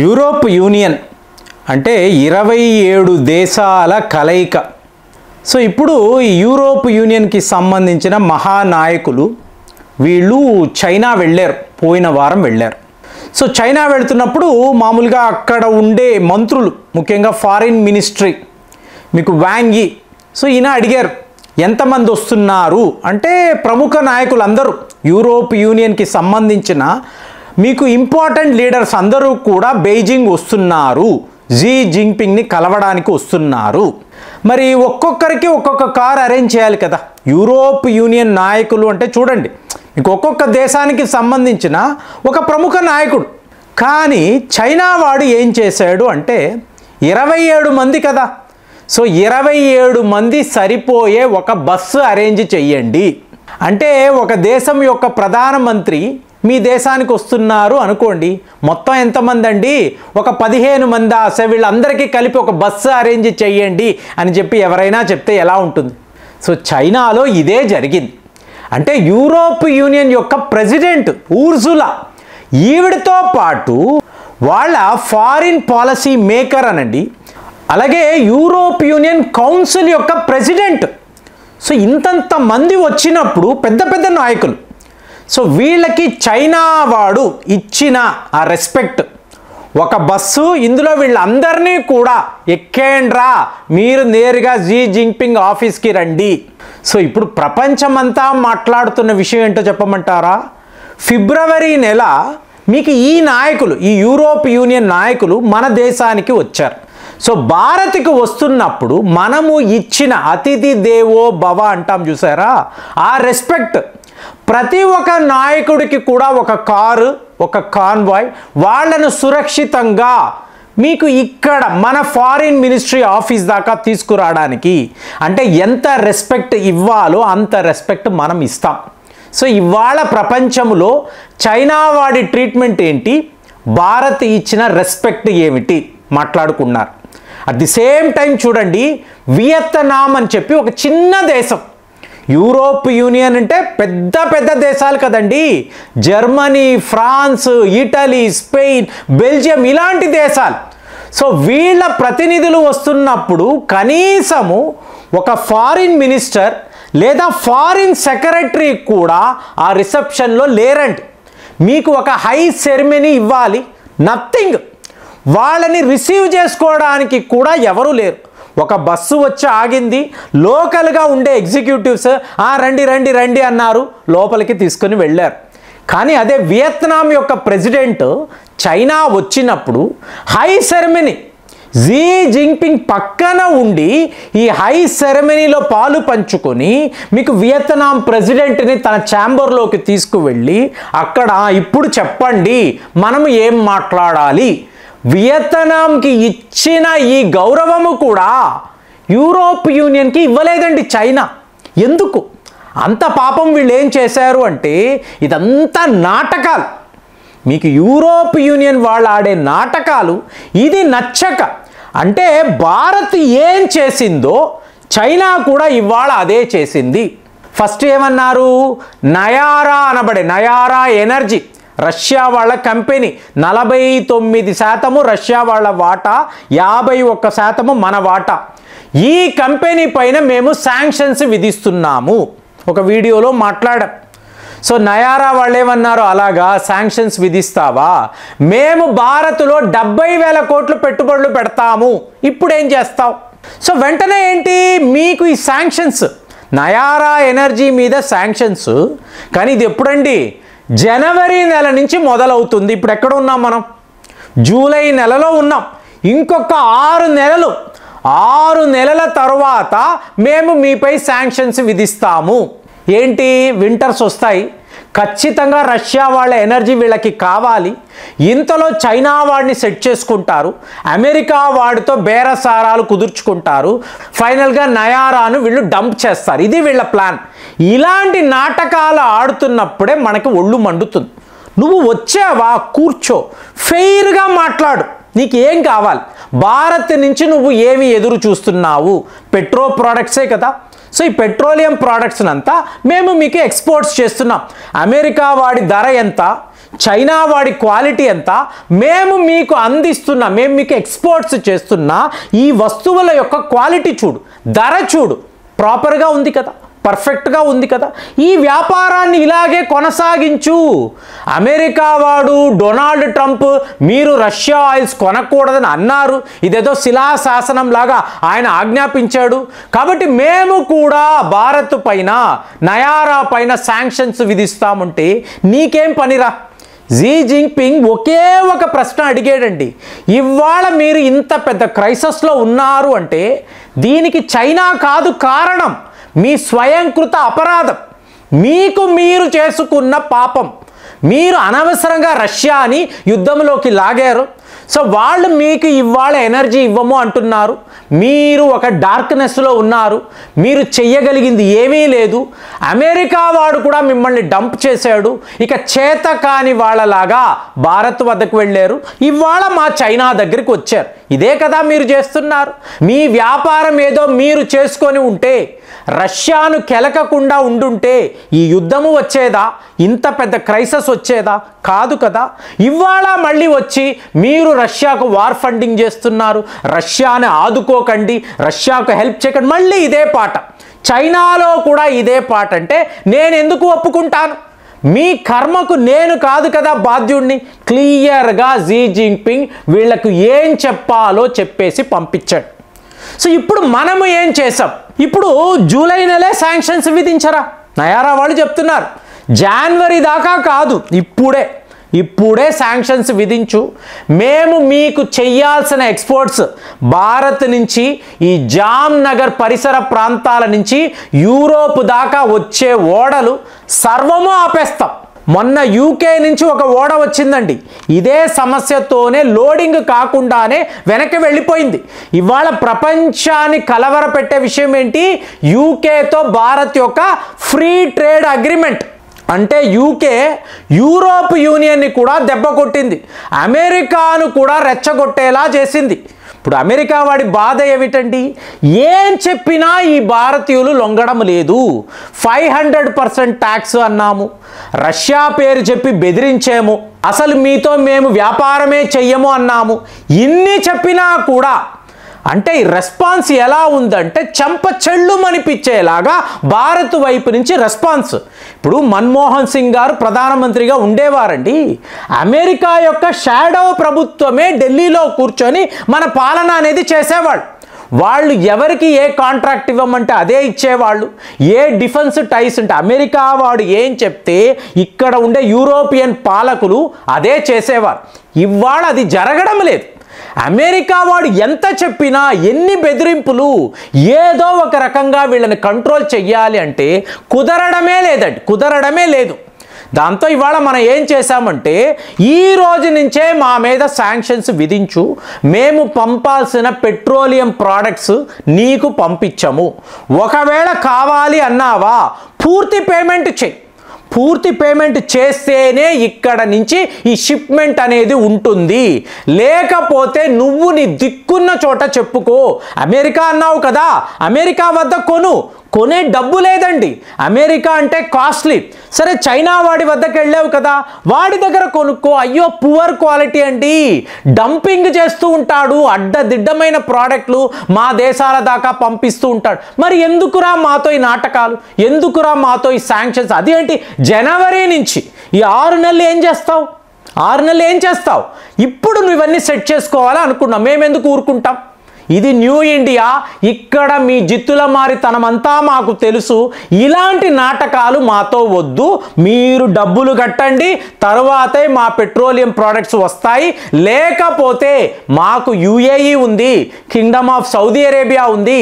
Europe union అంటే 27 దేశాల కలయిక. సో ఇప్పుడు ఈ యూరోప్ యూనియన్కి సంబంధించిన మహానాయకులు వీళ్ళు చైనా వెళ్ళారు, పోయిన వారం వెళ్ళారు. సో చైనా వెళుతున్నప్పుడు మామూలుగా అక్కడ ఉండే మంత్రులు, ముఖ్యంగా ఫారిన్ మినిస్ట్రీ మీకు వాంగ్ యీ, సో ఈయన అడిగారు ఎంతమంది వస్తున్నారు అంటే ప్రముఖ నాయకులు అందరూ యూరోప్ యూనియన్కి సంబంధించిన మీకు ఇంపార్టెంట్ లీడర్స్ అందరూ కూడా బీజింగ్ వస్తున్నారు, జీ జింగ్పింగ్ని కలవడానికి వస్తున్నారు. మరి ఒక్కొక్కరికి ఒక్కొక్క కార్ అరేంజ్ చేయాలి కదా. యూరోప్ యూనియన్ నాయకులు అంటే చూడండి, మీకు ఒక్కొక్క దేశానికి సంబంధించిన ఒక ప్రముఖ నాయకుడు. కానీ చైనా వాడు ఏం చేశాడు అంటే 27 మంది కదా, సో 27 మంది సరిపోయే ఒక బస్సు అరేంజ్ చెయ్యండి. అంటే ఒక దేశం యొక్క ప్రధానమంత్రి మీ దేశానికి వస్తున్నారు అనుకోండి, మొత్తం ఎంతమంది అండి, ఒక 15 మంది. అసలు వీళ్ళందరికీ కలిపి ఒక బస్సు అరేంజ్ చెయ్యండి అని చెప్పి ఎవరైనా చెప్తే ఎలా ఉంటుంది? సో చైనాలో ఇదే జరిగింది. అంటే యూరోప్ యూనియన్ యొక్క ప్రెసిడెంట్ ఊర్జులా, ఈవిడతో పాటు వాళ్ళ ఫారిన్ పాలసీ మేకర్ అనండి, అలాగే యూరోప్ యూనియన్ కౌన్సిల్ యొక్క ప్రెసిడెంట్, సో ఇంతంత మంది వచ్చినప్పుడు పెద్ద పెద్ద నాయకులు, సో వీళ్ళకి చైనా వాడు ఇచ్చిన ఆ రెస్పెక్ట్, ఒక బస్సు, ఇందులో వీళ్ళందరినీ కూడా ఎక్కేండ్రా, మీరు నేరుగా జీ జింగ్పింగ్ ఆఫీస్కి రండి. సో ఇప్పుడు ప్రపంచమంతా మాట్లాడుతున్న విషయం ఏంటో చెప్పమంటారా? ఫిబ్రవరి నెల మీకు ఈ నాయకులు, ఈ యూరోప్ యూనియన్ నాయకులు మన దేశానికి వచ్చారు. సో భారత్కి వస్తున్నప్పుడు మనము ఇచ్చిన అతిథి దేవో భవ అంటాం చూసారా, ఆ రెస్పెక్ట్ ప్రతి ఒక్క నాయకుడికి కూడా ఒక కారు, ఒక కాన్వాయ్, వాళ్ళను సురక్షితంగా మీకు ఇక్కడ మన ఫారిన్ మినిస్ట్రీ ఆఫీస్ దాకా తీసుకురావడానికి అంటే ఎంత రెస్పెక్ట్ ఇవ్వాలో అంత రెస్పెక్ట్ మనం ఇస్తాం. సో ఇవాళ ప్రపంచంలో చైనా వాడి ట్రీట్మెంట్ ఏంటి, భారత్ ఇచ్చిన రెస్పెక్ట్ ఏమిటి మాట్లాడుకున్నారు. అట్ ది సేమ్ టైం చూడండి, వియత్నాం అని చెప్పి ఒక చిన్న దేశం, యూరోప్ యూనియన్ అంటే పెద్ద పెద్ద దేశాలు కదండి, Germany, France, Italy, Spain, Belgium ఇలాంటి దేశాలు. సో వీళ్ళ ప్రతినిధులు వస్తున్నప్పుడు కనీసము ఒక ఫారిన్ మినిస్టర్ లేదా ఫారిన్ సెక్రటరీ కూడా ఆ రిసెప్షన్లో లేరండి. మీకు ఒక హై సెరమనీ ఇవ్వాలి, నథింగ్. వాళ్ళని రిసీవ్ చేసుకోవడానికి కూడా ఎవరు లేరు. ఒక బస్సు వచ్చి ఆగింది, లోకల్గా ఉండే ఎగ్జిక్యూటివ్స్ రండి రండి రండి అన్నారు, లోపలికి తీసుకొని వెళ్ళారు. కానీ అదే వియత్నాం యొక్క ప్రెసిడెంట్ చైనా వచ్చినప్పుడు హై సెరమనీ, జీ జింగ్పింగ్ పక్కన ఉండి ఈ హై సెరమనీలో పాలు పంచుకొని మీకు వియత్నాం ప్రెసిడెంట్ని తన ఛాంబర్లోకి తీసుకువెళ్ళి అక్కడ ఇప్పుడు చెప్పండి మనం ఏం మాట్లాడాలి, వియత్నాంకి ఇచ్చిన ఈ గౌరవము కూడా యూరోప్ యూనియన్కి ఇవ్వలేదండి చైనా. ఎందుకు అంత పాపం? వీళ్ళు ఏం చేశారు అంటే ఇదంతా నాటకాలు, మీకు యూరోప్ యూనియన్ వాళ్ళు ఆడే నాటకాలు. ఇది నచ్చక అంటే భారత్ ఏం చేసిందో చైనా కూడా ఇవాళ అదే చేసింది. ఫస్ట్ ఏమన్నారు, నయారా అనబడే నయారా ఎనర్జీ, రష్యా వాళ్ళ కంపెనీ, 49% రష్యా వాళ్ళ వాటా, 51% మన వాటా. ఈ కంపెనీ పైన మేము శాంక్షన్స్ విధిస్తున్నాము, ఒక వీడియోలో మాట్లాడాం. సో నయారా వాళ్ళు ఏమన్నారు, అలాగా శాంక్షన్స్ విధిస్తావా, మేము భారత్లో 70,000 కోట్లు పెట్టుబడులు పెడతాము, ఇప్పుడు ఏం చేస్తావు? సో వెంటనే ఏంటి మీకు ఈ శాంక్షన్స్, నయారా ఎనర్జీ మీద శాంక్షన్స్. కానీ ఇది ఎప్పుడండి, జనవరి నెల నుంచి మొదలవుతుంది. ఇప్పుడు ఎక్కడ ఉన్నాం మనం, జూలై నెలలో ఉన్నాం. ఇంకొక 6 నెలల తర్వాత మేము మీపై శాంక్షన్స్ విధిస్తాము. ఏంటి, వింటర్స్ వస్తాయి, ఖచ్చితంగా రష్యా వాళ్ళ ఎనర్జీ వీళ్ళకి కావాలి. ఇంతలో చైనా వాడిని సెట్ చేసుకుంటారు, అమెరికా వాడితో బేరసారాలు కుదుర్చుకుంటారు, ఫైనల్గా నయారాను వీళ్ళు డంప్ చేస్తారు. ఇది వీళ్ళ ప్లాన్. ఇలాంటి నాటకాలు ఆడుతున్నప్పుడే మనకి ఒళ్ళు మండుతుంది. నువ్వు వచ్చావా, కూర్చో, ఫెయిర్గా మాట్లాడు, నీకు ఏం కావాలి, భారత్ నుంచి నువ్వు ఏమి ఎదురు చూస్తున్నావు, పెట్రో ప్రోడక్ట్సే కదా. సో ఈ పెట్రోలియం ప్రోడక్ట్స్ అంతా మేము మీకు ఎక్స్పోర్ట్స్ చేస్తున్నాం. అమెరికా వాడి ధర ఎంత, చైనా వాడి క్వాలిటీ ఎంత, మేము మీకు అందిస్తున్న, మేము మీకు ఎక్స్పోర్ట్స్ చేస్తున్న ఈ వస్తువుల యొక్క క్వాలిటీ చూడు, ధర చూడు, ప్రాపర్గా ఉంది కదా, పర్ఫెక్ట్గా ఉంది కదా, ఈ వ్యాపారాన్ని ఇలాగే కొనసాగించు. అమెరికా వాడు డొనాల్డ్ ట్రంప్ మీరు రష్యా ఆయిల్స్ కొనకూడదని అన్నారు, ఇదేదో శిలాశాసనం లాగా ఆయన ఆజ్ఞాపించాడు, కాబట్టి మేము కూడా భారత్ పైన నయారా పైన శాంక్షన్స్ విధిస్తామంటే నీకేం పనిరా? జీ జిన్పింగ్ ఒకే ఒక ప్రశ్న అడిగాడండి, ఇవాళ మీరు ఇంత పెద్ద క్రైసిస్లో ఉన్నారు అంటే దీనికి చైనా కాదు కారణం, మీ స్వయంకృత అపరాధం, మీకు మీరు చేసుకున్న పాపం. మీరు అనవసరంగా రష్యాని యుద్ధంలోకి లాగారు. సో వాళ్ళు మీకు ఇవాళ ఎనర్జీ ఇవ్వము అంటున్నారు, మీరు ఒక డార్క్నెస్లో ఉన్నారు, మీరు చెయ్యగలిగింది ఏమీ లేదు. అమెరికా వాడు కూడా మిమ్మల్ని డంప్ చేశాడు, ఇక చేత కాని వాళ్ళలాగా భారత్ వద్దకు వెళ్ళారు, ఇవాళ మా చైనా దగ్గరికి వచ్చారు. ఇదే కదా మీరు చేస్తున్నారు. మీ వ్యాపారం ఏదో మీరు చేసుకొని ఉంటే, రష్యాను కెలకకుండా ఉండుంటే ఈ యుద్ధము వచ్చేదా, ఇంత పెద్ద క్రైసిస్ వచ్చేదా? కాదు కదా. ఇవాళ మళ్ళీ వచ్చి మీరు రష్యాకు వార్ ఫండింగ్ చేస్తున్నారు, రష్యాని ఆదుకోకండి, రష్యాకు హెల్ప్ చేయకండి, మళ్ళీ ఇదే పాట. చైనాలో కూడా ఇదే పాట అంటే నేను ఎందుకు ఒప్పుకుంటాను? మీ కర్మకు నేను కాదు కదా బాధ్యుడిని. క్లియర్గా జీ జిన్పింగ్ వీళ్లకు ఏం చెప్పాలో చెప్పేసి పంపించాడు. సో ఇప్పుడు మనము ఏం చేసాం? ఇప్పుడు జూలై నెలే శాంక్షన్స్ విధించరా? నయారా వాళ్ళు చెప్తున్నారు జనవరి దాకా కాదు, ఇప్పుడే శాంక్షన్స్ విధించు. మేము మీకు చెయ్యాల్సిన ఎక్స్పోర్ట్స్ భారత్ నుంచి, ఈ జామ్నగర్ పరిసర ప్రాంతాల నుంచి యూరోప్ దాకా వచ్చే ఓడలు సర్వము ఆపేస్తాం. మొన్న యూకే నుంచి ఒక ఓడ వచ్చిందండి, ఇదే సమస్యతోనే లోడింగ్ కాకుండానే వెనక్కి వెళ్ళిపోయింది. ఇవాళ ప్రపంచాన్ని కలవరపెట్టే విషయం ఏంటి? యూకేతో భారత్ యొక్క ఫ్రీ ట్రేడ్ అగ్రిమెంట్. అంటే యూకే యూరోప్ యూనియన్ని కూడా దెబ్బ కొట్టింది, అమెరికాను కూడా రెచ్చగొట్టేలా చేసింది. ఇప్పుడు అమెరికా వాడి బాధ ఏమిటండి? ఏం చెప్పినా ఈ భారతీయులు లొంగడం లేదు. 500% ట్యాక్స్ అన్నాము, రష్యా పేరు చెప్పి బెదిరించాము, అసలు మీతో మేము వ్యాపారమే చెయ్యము అన్నాము. ఇన్ని చెప్పినా కూడా అంటే ఈ రెస్పాన్స్ ఎలా ఉందంటే చెంప చెళ్ళుమనిపించేలాగా భారత్ వైపు నుంచి రెస్పాన్స్. ఇప్పుడు మన్మోహన్ సింగ్ గారు ప్రధానమంత్రిగా ఉండేవారండి, అమెరికా యొక్క షాడో ప్రభుత్వమే ఢిల్లీలో కూర్చొని మన పాలన అనేది చేసేవాళ్ళు. వాళ్ళు ఎవరికి ఏ కాంట్రాక్ట్ ఇవ్వమంటే అదే ఇచ్చేవాళ్ళు, ఏ డిఫెన్స్ టైస్ అంటే అమెరికా వాడు ఏం చెప్తే ఇక్కడ ఉండే యూరోపియన్ పాలకులు అదే చేసేవారు. ఇవాళ అది జరగడం లేదు. అమెరికా వాడు ఎంత చెప్పినా, ఎన్ని బెదిరింపులు, ఏదో ఒక రకంగా వీళ్ళని కంట్రోల్ చెయ్యాలి అంటే కుదరడమే లేదు. దాంతో ఇవాళ మనం ఏం చేశామంటే ఈ రోజు నుంచే మా మీద శాంక్షన్స్ విధించు, మేము పంపాల్సిన పెట్రోలియం ప్రోడక్ట్స్ నీకు పంపించము, ఒకవేళ కావాలి అన్నావా పూర్తి పేమెంట్ చెయ్యి, పూర్తి పేమెంట్ చేస్తేనే ఇక్కడ నుంచి ఈ షిప్మెంట్ అనేది ఉంటుంది, లేకపోతే నువ్వు నీ దిక్కున్న చోట చెప్పుకో. అమెరికా అన్నావు కదా, అమెరికా వద్ద కొనే డబ్బు లేదండి, అమెరికా అంటే కాస్ట్లీ. సరే చైనా వాడి వద్దకు వెళ్ళావు కదా, వాడి దగ్గర కొనుక్కో. అయ్యో పువర్ క్వాలిటీ అండి, డంపింగ్ చేస్తూ ఉంటాడు, అడ్డదిడ్డమైన ప్రోడక్ట్లు మా దేశాల దాకా పంపిస్తూ ఉంటాడు. మరి ఎందుకురా మాతో ఈ నాటకాలు, ఎందుకురా మాతో ఈ శాంక్షన్స్? అదేంటి జనవరి నుంచి ఈ 6 నెలలు ఏం చేస్తావు? 6 నెలలు ఏం చేస్తావు? ఇప్పుడు నువ్వు ఇవన్నీ సెట్ చేసుకోవాలా అనుకున్నావు, మేమెందుకు ఊరుకుంటాం? ఇది న్యూ ఇండియా, ఇక్కడ మీ జిత్తుల మారితనమంతా మాకు తెలుసు, ఇలాంటి నాటకాలు మాతో వద్దు, మీరు డబ్బులు కట్టండి, తరువాతే మా పెట్రోలియం ప్రోడక్ట్స్ వస్తాయి, లేకపోతే మాకు యుఏఈ ఉంది, కింగ్డమ్ ఆఫ్ సౌదీ అరేబియా ఉంది,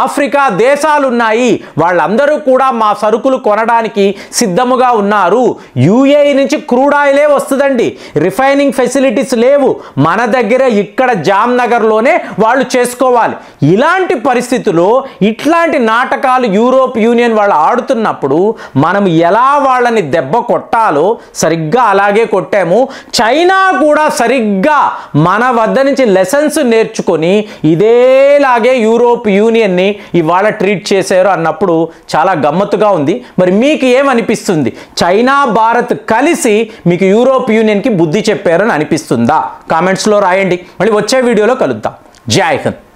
ఆఫ్రికా దేశాలు ఉన్నాయి, వాళ్ళందరూ కూడా మా సరుకులు కొనడానికి సిద్ధముగా ఉన్నారు. యుఏఈ నుంచి క్రూడ్ ఆయిలే వస్తుందండి, రిఫైనింగ్ ఫెసిలిటీస్ లేవు మన దగ్గర, ఇక్కడ జామ్నగర్లోనే వాళ్ళు చేసుకోవాలి. ఇలాంటి పరిస్థితుల్లో ఇట్లాంటి నాటకాలు యూరోప్ యూనియన్ వాళ్ళు ఆడుతున్నప్పుడు మనం ఎలా వాళ్ళని దెబ్బ కొట్టాలో సరిగ్గా అలాగే కొట్టాము. చైనా కూడా సరిగ్గా మన వద్ద నుంచి లెసన్స్ నేర్చుకొని ఇదేలాగే యూరోప్ యూనియన్ని ఇవాళ ట్రీట్ చేశారు అన్నప్పుడు చాలా గమ్మత్తుగా ఉంది. మరి మీకు ఏమనిపిస్తుంది? చైనా భారత్ కలిసి మీకు యూరోప్ యూనియన్కి బుద్ధి చెప్పారని అనిపిస్తుందా? కామెంట్స్లో రాయండి. మళ్ళీ వచ్చే వీడియోలో కలుద్దాం. జై హింద్.